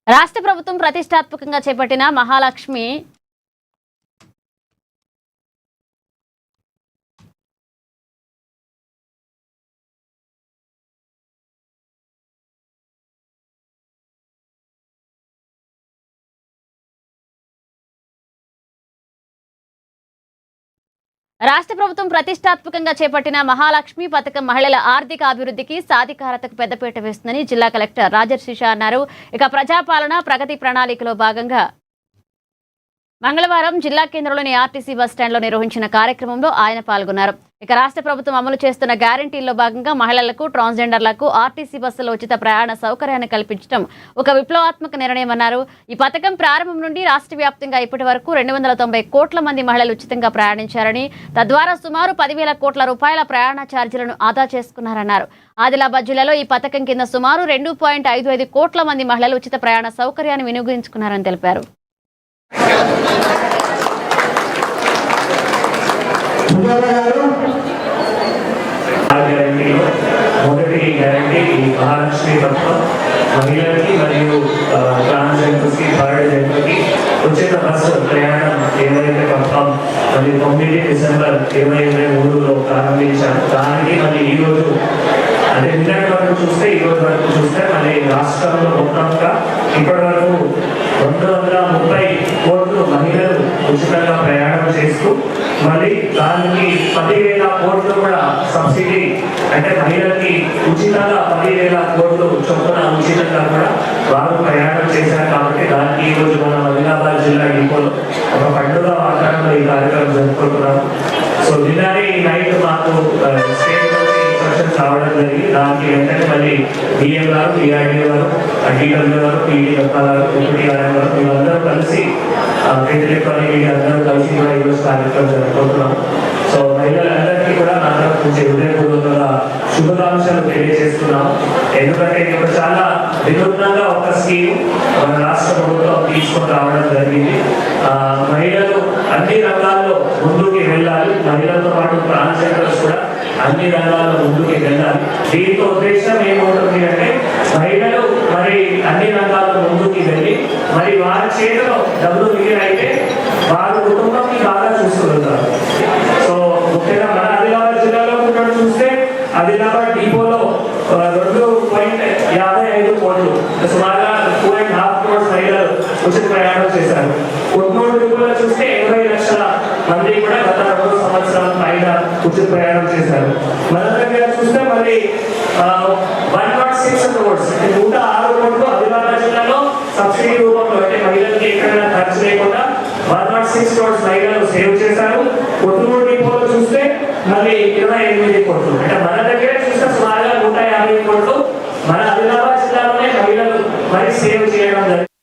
రాష్ట్ర ప్రభుత్వం ప్రతిష్టాత్మకంగా చేపట్టిన మహాలక్ష్మి మహాలక్ష్మి పథకం మహిళల ఆర్థిక అభివృద్ధికి సాధికారతకు పెద్దపీట వేస్తుందని జిల్లా కలెక్టర్ రాజర్షిష అన్నారు. ఇక ప్రజాపాలన ప్రగతి ప్రణాళికలో భాగంగా మంగళవారం జిల్లా కేంద్రంలోని ఆర్టీసీ బస్టాండ్లో నిర్వహించిన కార్యక్రమంలో ఆయన పాల్గొన్నారు. ఇక రాష్ట్ర ప్రభుత్వం అమలు చేస్తున్న గ్యారంటీల్లో భాగంగా మహిళలకు, ట్రాన్స్జెండర్లకు ఆర్టీసీ బస్సులో ఉచిత ప్రయాణ సౌకర్యాన్ని కల్పించడం ఒక విప్లవాత్మక నిర్ణయమన్నారు. ఈ పథకం ప్రారంభం నుండి రాష్ట్ర వ్యాప్తంగా ఇప్పటి వరకు 290 కోట్ల మంది మహిళలు ఉచితంగా ప్రయాణించారని, తద్వారా సుమారు 10,000 కోట్ల రూపాయల ప్రయాణ ఛార్జీలను ఆదా చేసుకున్నారన్నారు. ఆదిలాబాద్ జిల్లాలో ఈ పథకం కింద సుమారు 2.55 కోట్ల మంది మహిళలు ఉచిత ప్రయాణ సౌకర్యాన్ని వినియోగించుకున్నారని తెలిపారు. మొదటి గ్యారంటీ మహాలక్ష్మి పథకం మహిళలకి మరియు ట్రాన్స్జెండర్స్కి, థర్డ్ జెండర్కి ఉచిత బస్సు ప్రయాణం ఏదైతే పథకం మరి 9 డిసెంబర్ 2023లో ప్రారంభించారు. దానికి మళ్ళీ ఈరోజు అంటే నిన్నటి వరకు చూస్తే ఈరోజు వరకు చూస్తే మళ్ళీ రాష్ట్రంలో మొత్తంగా ఇప్పటి వరకు 230 కోట్లు మహిళలు ఉచితంగా ప్రయాణం చేస్తూ మళ్ళీ దానికి 10,000 కోట్లు కూడా సబ్సిడీ అంటే మహిళలకి ఉచితంగా 10,000 కోట్లు చొప్పున ఉచితంగా కూడా వారు ప్రయాణం చేశారు. కాబట్టి దానికి ఈరోజు మన ఆదిలాబాద్ జిల్లా డిపోలో ఒక పండుగ వాతావరణంలో ఈ కార్యక్రమం జరుపుకుంటున్నాము. సో నిన్ననే నైట్ మాకు స్టేట్ ఇన్స్ట్రక్షన్స్ రావడం జరిగింది. దానికి వెంటనే మళ్ళీ డిఎం గారు, డిఆర్డీఓ గారు, డిడబ్ల్యూ గారు, పీడీఎఫ్ గారు, ఉపటిఆర్ఎం గారు వీళ్ళందరూ కలిసి ఎలక్ట్రానిక్ అందరూ కలిసి కూడా ఈరోజు కార్యక్రమం జరుపుకుంటున్నాము. సో మహిళలందరికీ కూడా నా తరఫు నుంచి హృదయపూర్వక శుభాకాంక్షలు తెలియజేస్తున్నాము. ఎందుకంటే ఇప్పుడు చాలా వినూత్నంగా ఒక స్కీమ్ మన రాష్ట్ర ప్రభుత్వం తీసుకొని రావడం జరిగింది. మహిళలు అన్ని రంగాల్లో ముందుకు వెళ్ళాలి, మహిళలతో పాటు ట్రాన్స్జెండర్స్ కూడా అన్ని రంగాల్లో ముందుకు వెళ్ళాలి. దీంతో ఉద్దేశం ఏమవుతుంది అంటే మహిళలు మరి అన్ని రంగాల్లో ముందుకు వెళ్ళి మరి వారి చేతిలో డబ్బులు మిగిలినైతే వారి కుటుంబాన్ని బాగా చూసుకుంటారు. సో ముఖ్యంగా మన ఆదిలాబాద్ జిల్లాలో కూడా చూస్తే ఆదిలాబాద్ డిపోలో 2.55 కోట్లు సుమారుగా 2.5 crores మహిళలు ఉచిత ప్రయాణం చేశారు. కొన్నూరు డిపోలో చూస్తే 80 లక్షల మంది కూడా గత 2 సంవత్సరాల పైన ఉచిత ప్రయాణం చేశారు. మన దగ్గర చూస్తే మరి 106 crores 106 కోట్లు ఆదిలాబాద్ జిల్లాలో సబ్సిడీ రూపంలో అంటే మహిళలకి ఎక్కడైనా ఖర్చు లేకుండా 106 crores మహిళలు సేవ్ చేశారు. కొత్తూరు డిపోలో చూస్తే మళ్ళీ 28 కోట్లు అంటే మన దగ్గర చూస్తే సుమారుగా 150 కోట్లు మన ఆదిలాబాద్ జిల్లాలోనే మహిళలు మరి సేవ్ చేయడం జరిగింది.